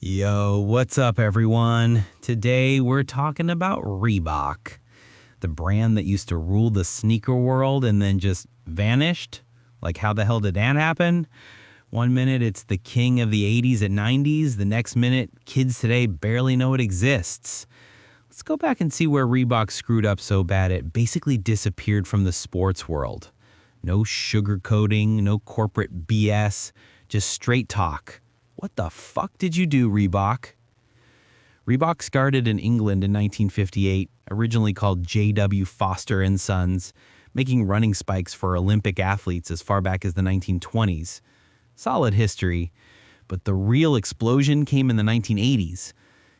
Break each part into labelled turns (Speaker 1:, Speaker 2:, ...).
Speaker 1: Yo, what's up, everyone? Today we're talking about Reebok, the brand that used to rule the sneaker world and then just vanished. Like, how the hell did that happen? One minute it's the king of the 80s and 90s, the next minute kids today barely know it exists. Let's go back and see where Reebok screwed up so bad it basically disappeared from the sports world. No sugarcoating, no corporate BS, just straight talk. What the fuck did you do, Reebok? Reebok started in England in 1958, originally called J.W. Foster and Sons, making running spikes for Olympic athletes as far back as the 1920s. Solid history, but the real explosion came in the 1980s.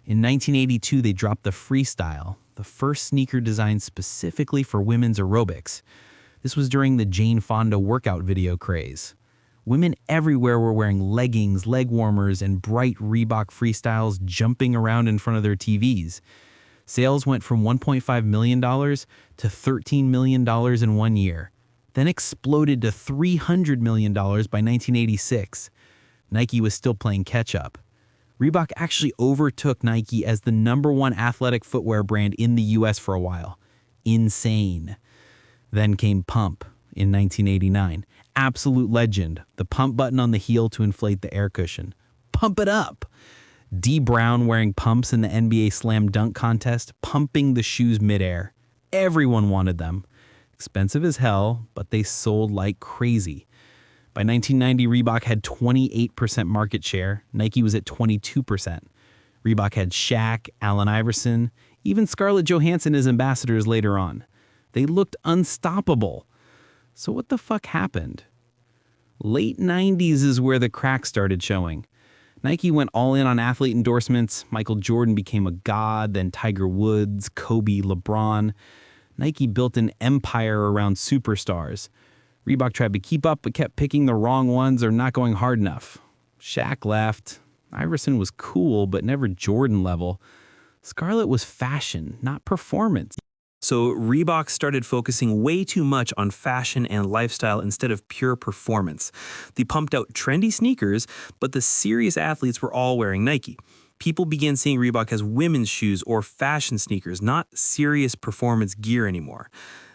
Speaker 1: In 1982, they dropped the Freestyle, the first sneaker designed specifically for women's aerobics. This was during the Jane Fonda workout video craze. Women everywhere were wearing leggings, leg warmers, and bright Reebok Freestyles jumping around in front of their TVs. Sales went from $1.5 million to $13 million in 1 year, then exploded to $300 million by 1986. Nike was still playing catch-up. Reebok actually overtook Nike as the #1 athletic footwear brand in the US for a while. Insane. Then came Pump in 1989. Absolute legend. The pump button on the heel to inflate the air cushion. Pump it up. D. Brown wearing pumps in the NBA Slam Dunk contest, pumping the shoes midair. Everyone wanted them. Expensive as hell, but they sold like crazy. By 1990, Reebok had 28% market share. Nike was at 22%. Reebok had Shaq, Allen Iverson, even Scarlett Johansson as ambassadors later on. They looked unstoppable. So what the fuck happened? Late 90s is where the cracks started showing. Nike went all in on athlete endorsements. Michael Jordan became a god, then Tiger Woods, Kobe, LeBron. Nike built an empire around superstars. Reebok tried to keep up but kept picking the wrong ones or not going hard enough. Shaq left. Iverson was cool but never Jordan level. Scarlett was fashion, not performance.
Speaker 2: So Reebok started focusing way too much on fashion and lifestyle instead of pure performance. They pumped out trendy sneakers, but the serious athletes were all wearing Nike. People began seeing Reebok as women's shoes or fashion sneakers, not serious performance gear anymore.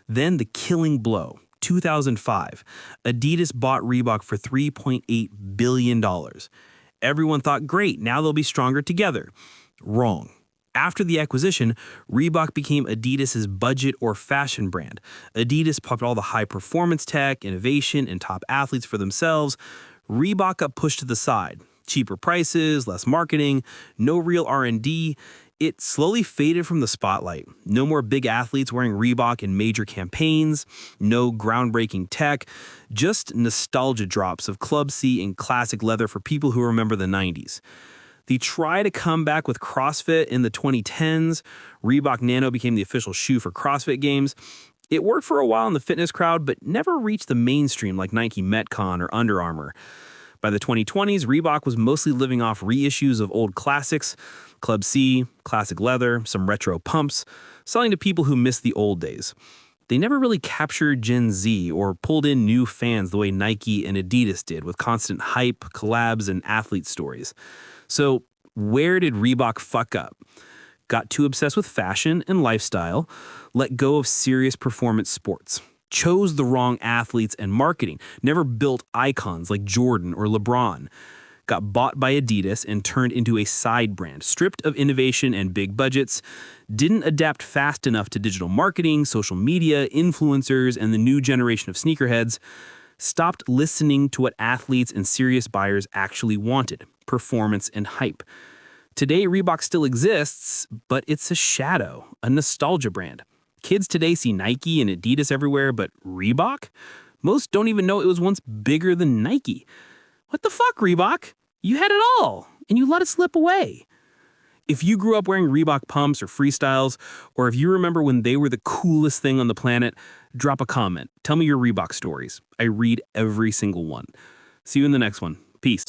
Speaker 2: Then the killing blow, 2005. Adidas bought Reebok for $3.8 billion. Everyone thought, great, now they'll be stronger together. Wrong. After the acquisition, Reebok became Adidas's budget or fashion brand. Adidas popped all the high-performance tech, innovation, and top athletes for themselves. Reebok got pushed to the side. Cheaper prices, less marketing, no real R&D. It slowly faded from the spotlight. No more big athletes wearing Reebok in major campaigns, no groundbreaking tech, just nostalgia drops of Club C and classic leather for people who remember the 90s. They tried to come back with CrossFit in the 2010s. Reebok Nano became the official shoe for CrossFit games. It worked for a while in the fitness crowd, but never reached the mainstream like Nike Metcon or Under Armour. By the 2020s, Reebok was mostly living off reissues of old classics, Club C, classic leather, some retro pumps, selling to people who miss the old days. They never really captured Gen Z or pulled in new fans the way Nike and Adidas did with constant hype, collabs, and athlete stories. So where did Reebok fuck up? Got too obsessed with fashion and lifestyle, let go of serious performance sports, chose the wrong athletes and marketing, never built icons like Jordan or LeBron, got bought by Adidas and turned into a side brand, stripped of innovation and big budgets, didn't adapt fast enough to digital marketing, social media, influencers, and the new generation of sneakerheads, stopped listening to what athletes and serious buyers actually wanted, performance and hype. Today, Reebok still exists, but it's a shadow, a nostalgia brand. Kids today see Nike and Adidas everywhere, but Reebok? Most don't even know it was once bigger than Nike. What the fuck, Reebok? You had it all, and you let it slip away. If you grew up wearing Reebok pumps or Freestyles, or if you remember when they were the coolest thing on the planet, drop a comment. Tell me your Reebok stories. I read every single one. See you in the next one. Peace.